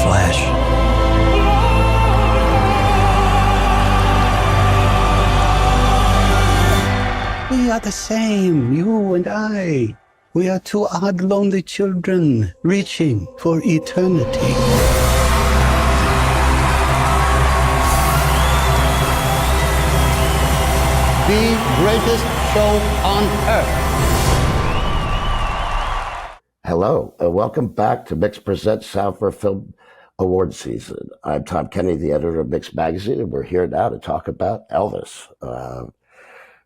flesh. We are the same, you and I. We are two odd, lonely children reaching for eternity. The greatest show on earth. Hello, and welcome back to Mix Presents Sound for Film Award Season. I'm Tom Kenny, the editor of Mix Magazine, and we're here now to talk about Elvis.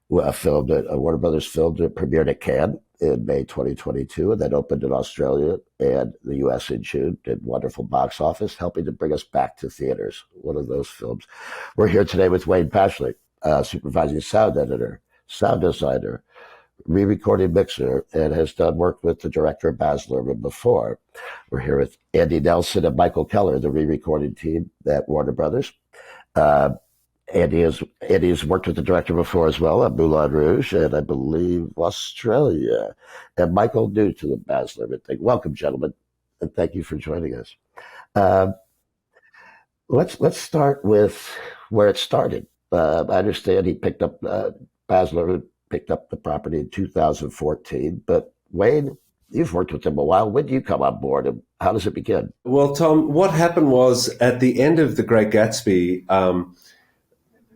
Warner Brothers filmed it, premiered at Cannes in May 2022, and then opened in Australia and the US in June. Did wonderful box office, helping to bring us back to theaters. One of those films. We're here today with Wayne Pashley, supervising sound editor, sound designer, re-recording mixer, and has done work with the director Baz Luhrman before. We're here with Andy Nelson and Michael Keller, the re-recording team at Warner Brothers. Andy has worked with the director before as well at Moulin Rouge and I believe Australia. And Michael, new to the Baz Luhrman thing. Welcome, gentlemen, and thank you for joining us. Let's start with where it started. I understand he picked up Baz Luhrman picked up the property in 2014. But Wayne, you've worked with him a while. When did you come on board, and how does it begin? Well, Tom, what happened was at the end of The Great Gatsby,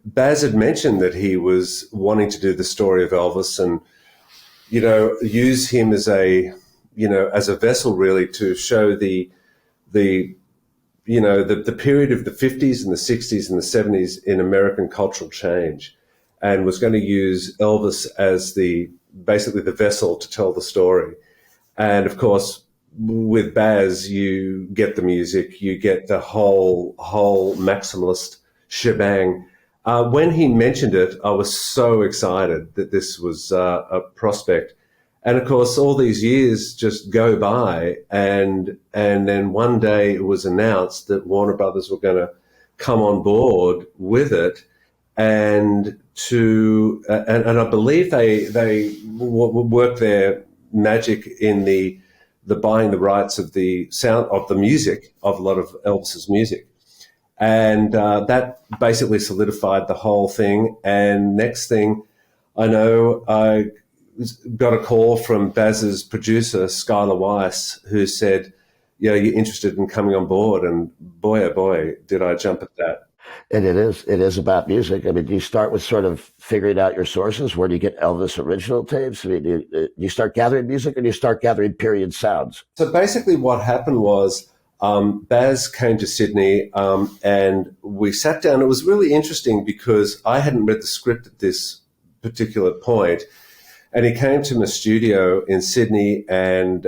Baz had mentioned that he was wanting to do the story of Elvis and, use him as a vessel really to show the period of the 50s and the 60s and the 70s in American cultural change, and was going to use Elvis as basically the vessel to tell the story. And of course, with Baz, you get the music, you get the whole maximalist shebang. When he mentioned it, I was so excited that this was a prospect. And of course, all these years just go by, and then one day it was announced that Warner Brothers were going to come on board with it, and I believe they worked their magic in the buying the rights of the sound of the music of a lot of Elvis's music. And that basically solidified the whole thing. And next thing I know, I got a call from Baz's producer, Skylar Weiss, who said, you're interested in coming on board. And boy, oh boy, did I jump at that. And it is about music. I mean, do you start with sort of figuring out your sources? Where do you get Elvis original tapes? I mean, do you start gathering music, or do you start gathering period sounds? So basically what happened was, Baz came to Sydney and we sat down. It was really interesting because I hadn't read the script at this particular point, and he came to my studio in Sydney, and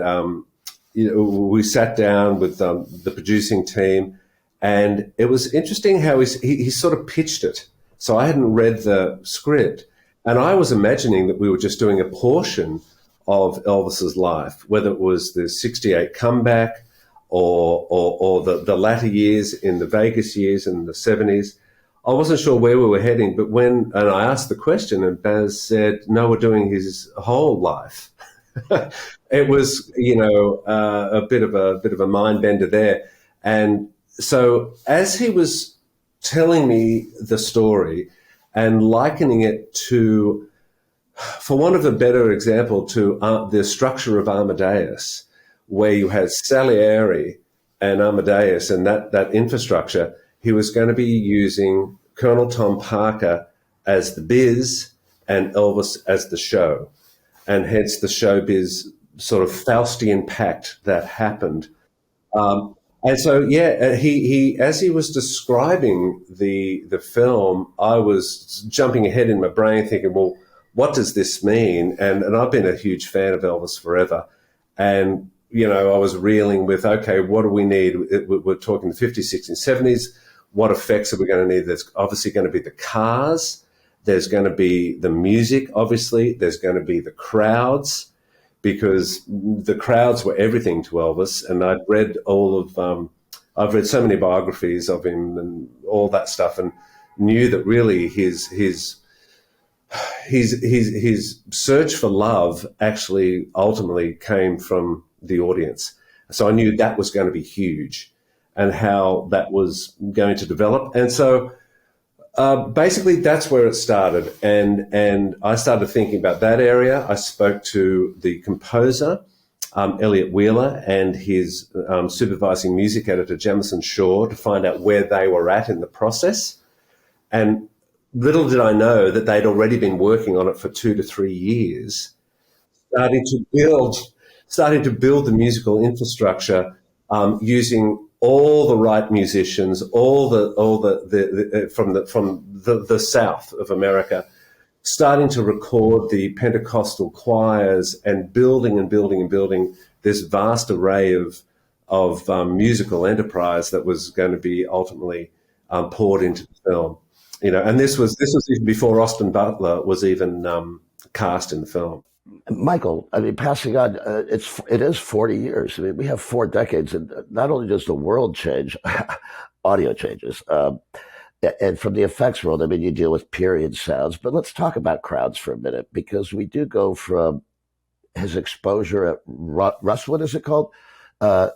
we sat down with the producing team, and it was interesting how he sort of pitched it. So I hadn't read the script, and I was imagining that we were just doing a portion of Elvis's life, whether it was the 68 comeback or the latter years in the Vegas years in the 70s. I wasn't sure where we were heading, but and I asked the question, and Baz said, no, we're doing his whole life. It was, a bit of a mind bender there. And so as he was telling me the story and likening it to, for want of a better example, to the structure of Amadeus, where you had Salieri and Amadeus and that infrastructure, he was going to be using Colonel Tom Parker as the biz and Elvis as the show. And hence the showbiz sort of Faustian pact that happened. And so, he as he was describing the film, I was jumping ahead in my brain thinking, well, what does this mean? And I've been a huge fan of Elvis forever. And, I was reeling with, okay, what do we need? We're talking the 50s, 60s, 70s. What effects are we going to need? There's obviously going to be the cars. There's going to be the music, obviously. There's going to be the crowds, because the crowds were everything to Elvis. And I've read I've read so many biographies of him and all that stuff, and knew that really his search for love actually ultimately came from the audience. So I knew that was going to be huge. and how that was going to develop. And so basically that's where it started. And I started thinking about that area. I spoke to the composer, Elliot Wheeler, and his supervising music editor, Jamison Shaw, to find out where they were at in the process. And little did I know that they'd already been working on it for 2 to 3 years, starting to build the musical infrastructure, using all the right musicians, all the from the South of America, starting to record the Pentecostal choirs and building this vast array of musical enterprise that was going to be ultimately poured into the film. And this was even before Austin Butler was even cast in the film. Michael, I mean, passing on, it is 40 years. I mean, we have 4 decades, and not only does the world change, audio changes. And from the effects world, I mean, you deal with period sounds, but let's talk about crowds for a minute, because we do go from his exposure at Rustwood, is it called? And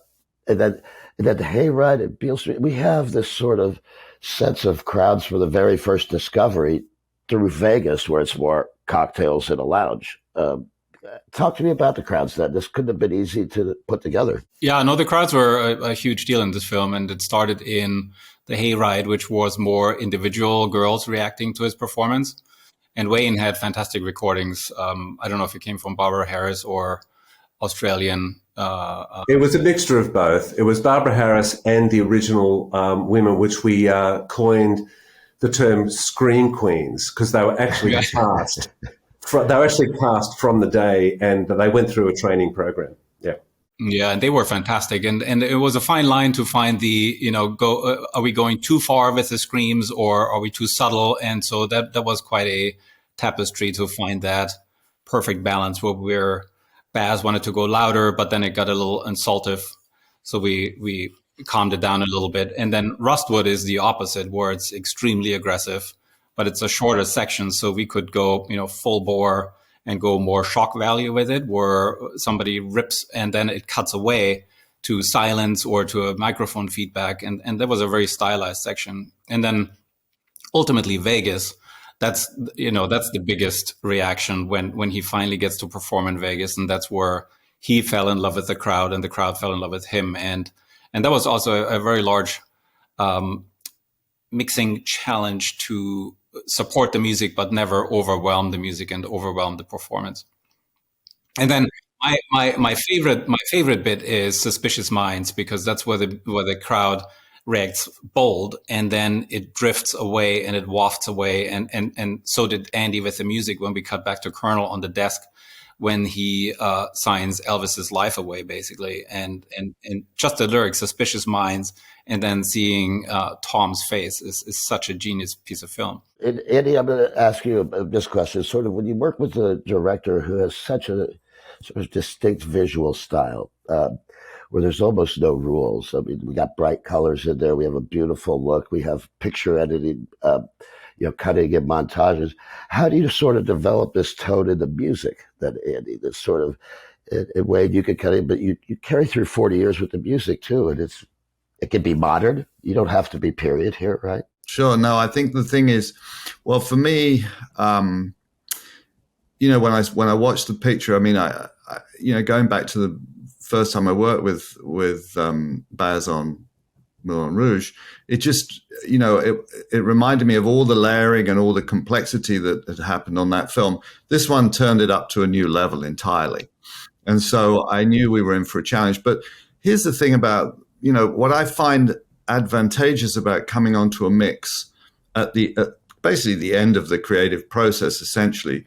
then the Hayride at Beale Street. We have this sort of sense of crowds from the very first discovery through Vegas, where it's more cocktails in a lounge. Talk to me about the crowds. That this couldn't have been easy to put together. Yeah, no, the crowds were a huge deal in this film, and it started in the Hayride, which was more individual girls reacting to his performance. And Wayne had fantastic recordings. I don't know if it came from Barbara Harris or Australian. It was a mixture of both. It was Barbara Harris and the original women, which we coined the term scream queens, because they were actually cast. They were actually cast from the day, and they went through a training program. Yeah. Yeah, and they were fantastic. And it was a fine line to find are we going too far with the screams, or are we too subtle? And so that was quite a tapestry to find that perfect balance where Baz wanted to go louder, but then it got a little insultive. So we calmed it down a little bit. And then Rustwood is the opposite, where it's extremely aggressive, but it's a shorter section. So we could go, full bore and go more shock value with it, where somebody rips and then it cuts away to silence or to a microphone feedback. And that was a very stylized section. And then ultimately Vegas, that's the biggest reaction when he finally gets to perform in Vegas. And that's where he fell in love with the crowd and the crowd fell in love with him. And that was also a very large mixing challenge to support the music, but never overwhelm the music and overwhelm the performance. And then my favorite bit is Suspicious Minds, because that's where the crowd reacts bold, and then it drifts away and it wafts away. And so did Andy with the music when we cut back to Colonel on the desk when he signs Elvis's life away, basically. And just the lyrics, Suspicious Minds, and then seeing Tom's face is such a genius piece of film. And Andy, I'm going to ask you this question. Sort of when you work with a director who has such a sort of distinct visual style, where there's almost no rules. I mean, we got bright colors in there. We have a beautiful look. We have picture editing, cutting in montages. How do you sort of develop this tone in the music that, Andy, this sort of, in way you could cut it, but you carry through 40 years with the music too. And it can be modern. You don't have to be period here, right? Sure. No, I think the thing is, well, for me, when I watched the picture, I mean, I going back to the first time I worked with Baz on Moulin Rouge, it just, it reminded me of all the layering and all the complexity that had happened on that film. This one turned it up to a new level entirely. And so I knew we were in for a challenge. But here's the thing about, what I find advantageous about coming onto a mix at basically the end of the creative process, essentially,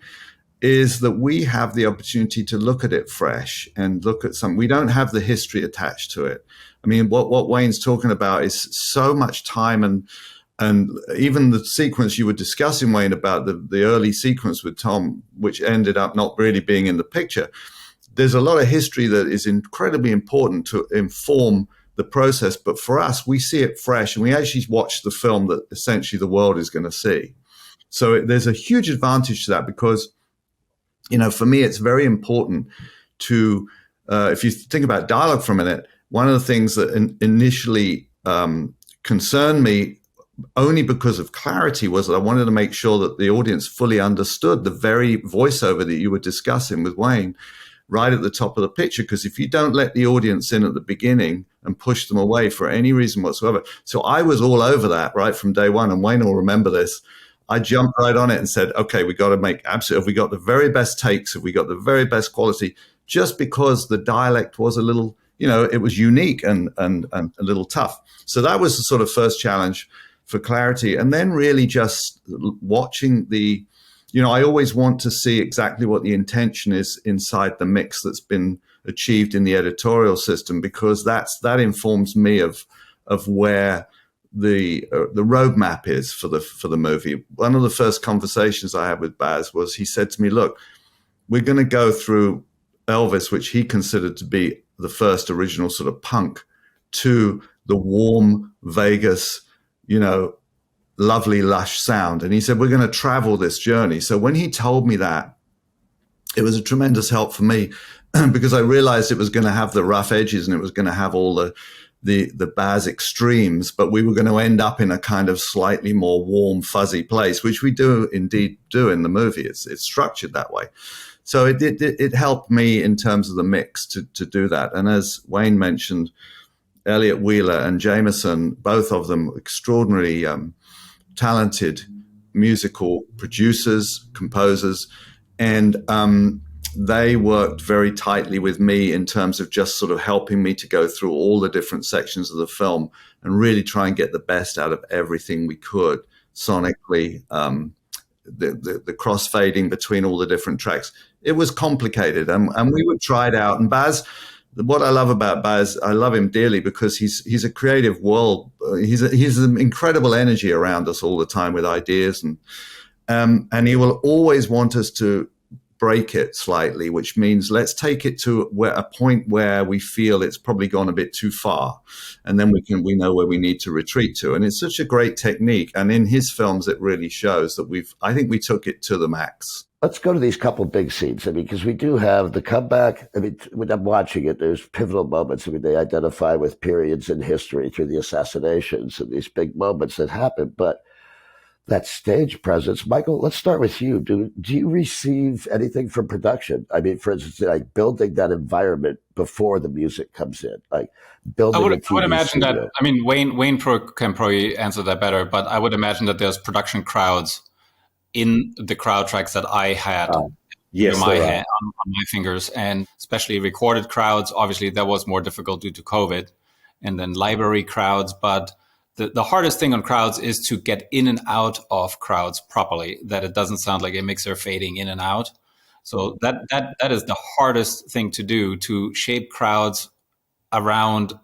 is that we have the opportunity to look at it fresh and look at something. We don't have the history attached to it. I mean, what Wayne's talking about is so much time, and even the sequence you were discussing, Wayne, about the early sequence with Tom, which ended up not really being in the picture. There's a lot of history that is incredibly important to inform the process. But for us, we see it fresh, and we actually watch the film that essentially the world is going to see. So there's a huge advantage to that, because for me, it's very important to, if you think about dialogue for a minute, one of the things that initially concerned me only because of clarity was that I wanted to make sure that the audience fully understood the very voiceover that you were discussing with Wayne right at the top of the picture. Because if you don't let the audience in at the beginning and push them away for any reason whatsoever. So I was all over that right from day one, and Wayne will remember this. I jumped right on it and said, okay, we got to make absolutely, if we got the very best takes, if we got the very best quality, just because the dialect was a little, it was unique and a little tough. So that was the sort of first challenge for clarity. And then really just watching I always want to see exactly what the intention is inside the mix that's been achieved in the editorial system, because that informs me of where the roadmap is for the movie. One of the first conversations I had with Baz was, he said to me, look, we're going to go through Elvis, which he considered to be the first original sort of punk, to the warm Vegas, lovely, lush sound. And he said, we're going to travel this journey. So when he told me that, it was a tremendous help for me because I realized it was going to have the rough edges and it was going to have all the Baz extremes, but we were going to end up in a kind of slightly more warm, fuzzy place, which we do indeed do in the movie. It's structured that way. So it helped me in terms of the mix to do that. And as Wayne mentioned, Elliot Wheeler and Jameson, both of them extraordinarily talented musical producers, composers, and they worked very tightly with me in terms of just sort of helping me to go through all the different sections of the film and really try and get the best out of everything we could sonically, the crossfading between all the different tracks. It was complicated, and we would try it out. And Baz, what I love about Baz, I love him dearly because he's a creative world. He's an incredible energy around us all the time with ideas, and he will always want us to break it slightly, which means let's take it to a point where we feel it's probably gone a bit too far, and then we know where we need to retreat to. And it's such a great technique, and in his films it really shows that I think we took it to the max. Let's go to these couple big scenes. Because we do have the comeback. When I'm watching it, there's pivotal moments. They identify with periods in history through the assassinations and these big moments that happen. But that stage presence, Michael, let's start with you. Do you receive anything from production? For instance, like building that environment before the music comes in, like building. I would imagine studio. That. Wayne can probably answer that better, but I would imagine that there's production crowds in the crowd tracks that I had yes, on my fingers, and especially recorded crowds. Obviously, that was more difficult due to COVID, and then library crowds. But the hardest thing on crowds is to get in and out of crowds properly, that it doesn't sound like a mixer fading in and out. So that is the hardest thing to do, to shape crowds around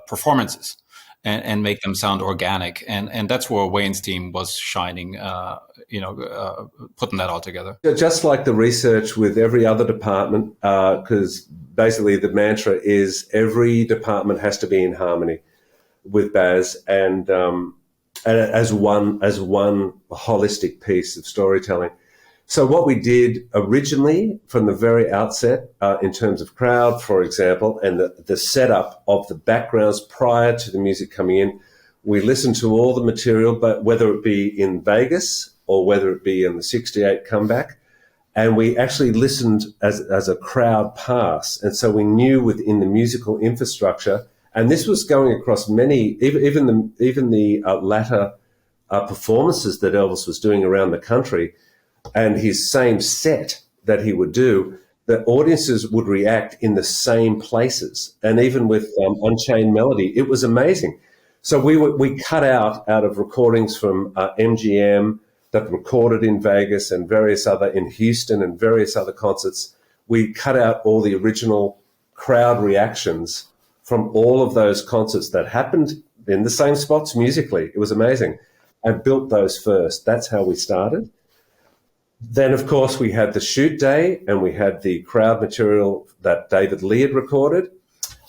performances. And make them sound organic, and that's where Wayne's team was shining, putting that all together. Just like the research with every other department, because basically the mantra is every department has to be in harmony with Baz, and as one holistic piece of storytelling. So what we did originally from the very outset, in terms of crowd, for example, and the setup of the backgrounds prior to the music coming in, we listened to all the material, but whether it be in Vegas or whether it be in the 68 comeback, and we actually listened as a crowd pass. And so we knew within the musical infrastructure, and this was going across many, even the latter performances that Elvis was doing around the country, and his same set that he would do, the audiences would react in the same places. And even with Unchained Melody, it was amazing. So we cut out of recordings from MGM that recorded in Vegas and in Houston and various other concerts. We cut out all the original crowd reactions from all of those concerts that happened in the same spots musically. It was amazing. I built those first. That's how we started. Then, of course, we had the shoot day and we had the crowd material that David Lee had recorded.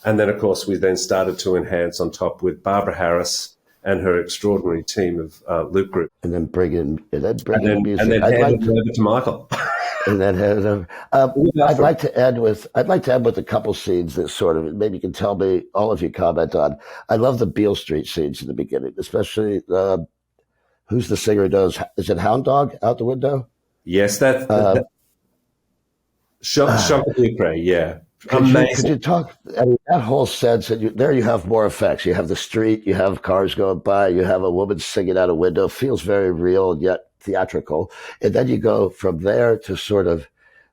And then, of course, we then started to enhance on top with Barbara Harris and her extraordinary team of Loop Group. And then bring in music. And then hand it over to Michael. And then I'd like to end with a couple scenes that sort of maybe you can tell me, all of you comment on. I love the Beale Street scenes in the beginning, especially who's the singer who does, is it Hound Dog out the window? Yes, that Shaka Dupre, yeah. Could you talk? I mean, that whole sense that there you have more effects. You have the street, you have cars going by, you have a woman singing out a window. Feels very real and yet theatrical. And then you go from there to sort of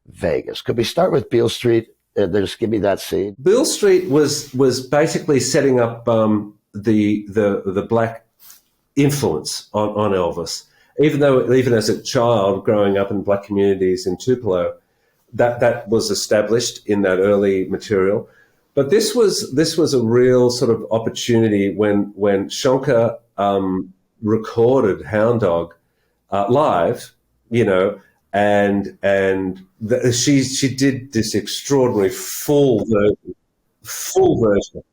Vegas. Could we start with Beale Street and then just give me that scene? Beale Street was basically setting up the black influence on Elvis. Even as a child growing up in black communities in Tupelo, that was established in that early material. But this was a real sort of opportunity when Shonka recorded Hound Dog live, and she did this extraordinary full version.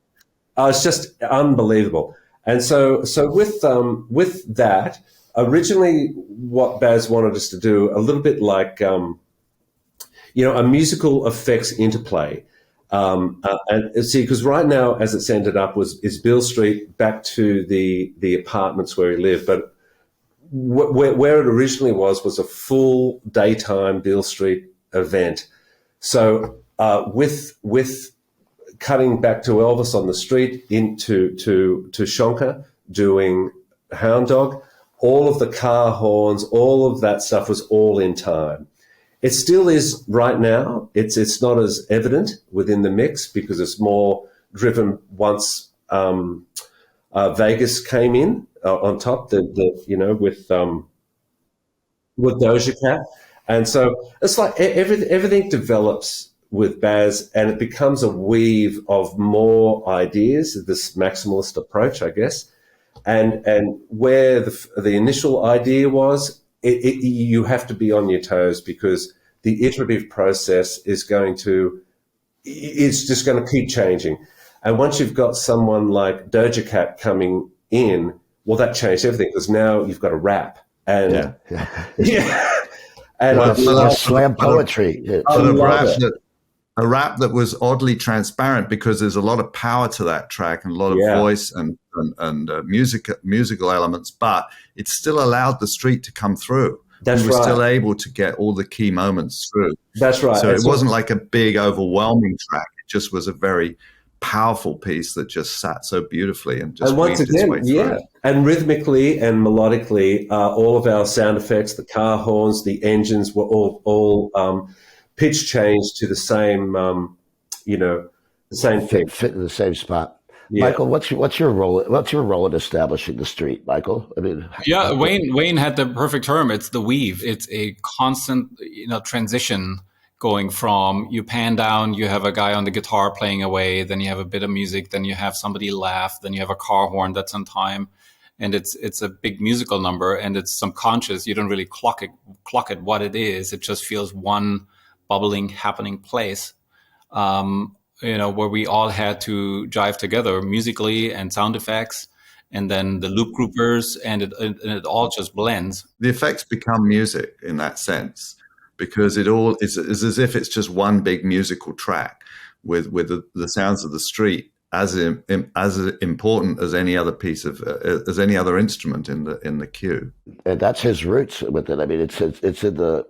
It's just unbelievable. And so with that, originally what Baz wanted us to do, a little bit like a musical effects interplay. And see, because right now, as it's ended up, is Beale Street back to the apartments where he lived, but where it originally was a full daytime Beale Street event. So with cutting back to Elvis on the street into to Shonka doing Hound Dog, all of the car horns, all of that stuff was all in time. It still is right now. It's not as evident within the mix because it's more driven once Vegas came in on top. With Doja Cat, and so it's like everything develops with Baz, and it becomes a weave of more ideas. This maximalist approach, I guess, and where the initial idea was. You have to be on your toes because the iterative process is just going to keep changing. And once you've got someone like Doja Cat coming in, well, that changed everything because now you've got a rap. And and slam poetry. A rap that was oddly transparent because there's a lot of power to that track and a lot of voice and musical elements, but it still allowed the street to come through. That's right. We were still able to get all the key moments through. That's right. So it wasn't like a big, overwhelming track. It just was a very powerful piece that just sat so beautifully and just once weaved its way again, through. And rhythmically and melodically, all of our sound effects, the car horns, the engines were all pitch changed to the same, the same thing. Fit in the same spot. Yeah. Michael, what's your role? What's your role in establishing the street, Michael? I mean, yeah, Wayne had the perfect term. It's the weave. It's a constant, transition going from you pan down, you have a guy on the guitar playing away, then you have a bit of music, then you have somebody laugh, then you have a car horn that's on time, and it's a big musical number, and it's subconscious. You don't really clock it what it is. It just feels one bubbling, happening place. Where we all had to jive together musically and sound effects, and then the loop groupers, and it all just blends. The effects become music in that sense because it all is as if it's just one big musical track with the sounds of the street as important as any other piece of as any other instrument in the cue. And that's his roots with it. I mean, it's in the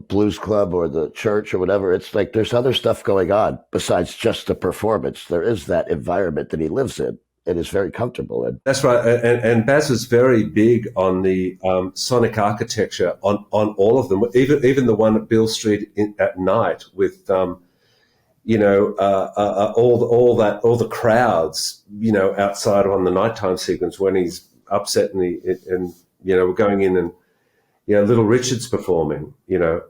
blues club or the church or whatever. It's like there's other stuff going on besides just the performance. There is that environment that he lives in and is very comfortable in. That's right. And Baz was very big on the sonic architecture on all of them, even the one at Beale Street at night with all the crowds, outside on the nighttime sequence when he's upset and we're going in and Little Richard's performing.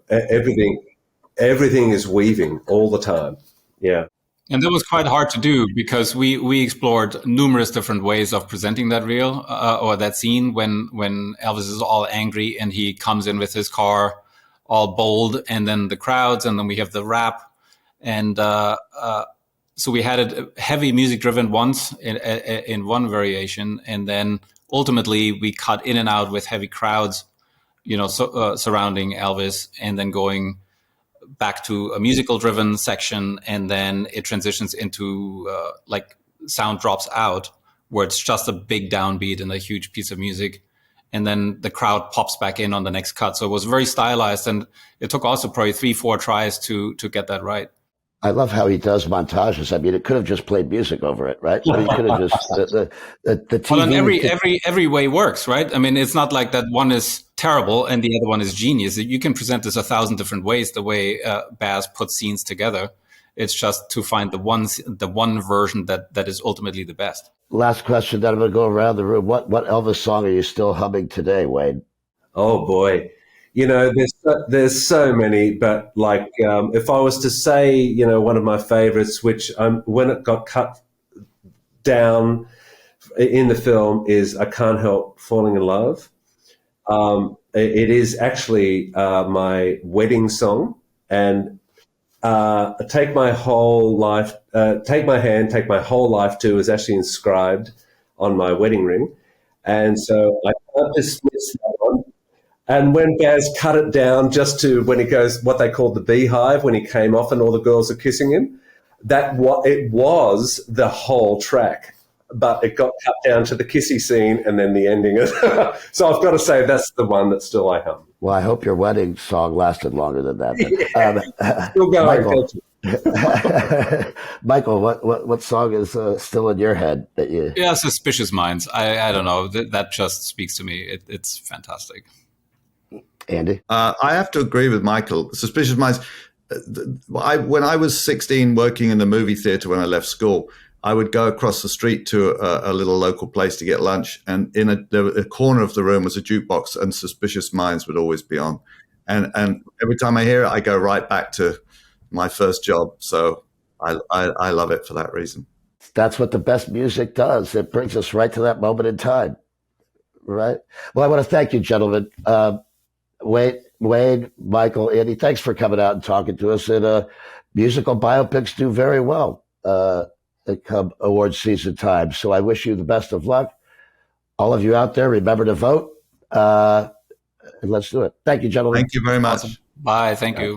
Everything is weaving all the time. Yeah. And that was quite hard to do because we explored numerous different ways of presenting that reel or that scene when Elvis is all angry and he comes in with his car all bold, and then the crowds, and then we have the rap. And so we had it heavy music driven once in one variation, and then ultimately we cut in and out with heavy crowds, surrounding Elvis, and then going back to a musical driven section, and then it transitions into like sound drops out, where it's just a big downbeat and a huge piece of music. And then the crowd pops back in on the next cut. So it was very stylized, and it took also probably 3-4 tries to get that right. I love how he does montages. I mean, it could have just played music over it, right? I mean, he could have just the TV. Well, and every way works, right? I mean, it's not like that one is terrible and the other one is genius. You can present this 1,000 different ways. The way Baz puts scenes together, it's just to find the one version that is ultimately the best. Last question, then I'm going to go around the room. What Elvis song are you still humming today, Wayne? Oh boy, there's so many, but like if I was to say, one of my favorites, which when it got cut down in the film, is "I Can't Help Falling in Love." It is actually my wedding song, and "Take My Whole Life," "Take My Hand, Take My Whole Life Too" is actually inscribed on my wedding ring, and so I can't dismiss that one. And when Baz cut it down just to when he goes what they called the beehive, when he came off and all the girls are kissing him, it was the whole track, but it got cut down to the kissy scene and then the ending. So I've got to say that's the one that still I hum. Well, I hope your wedding song lasted longer than that. But, still going. Michael, what song is still in your head that you? Yeah, Suspicious Minds. I don't know. That just speaks to me. It's fantastic. Andy? I have to agree with Michael. Suspicious Minds. When I was 16 working in the movie theater when I left school, I would go across the street to a little local place to get lunch. And in a corner of the room was a jukebox, and Suspicious Minds would always be on. And every time I hear it, I go right back to my first job. So I love it for that reason. That's what the best music does. It brings us right to that moment in time. Right. Well, I want to thank you, gentlemen. Wayne, Michael, Andy, thanks for coming out and talking to us. And musical biopics do very well come award season time. So I wish you the best of luck. All of you out there, remember to vote. And let's do it. Thank you, gentlemen. Thank you very much. Awesome. Bye. Thank you.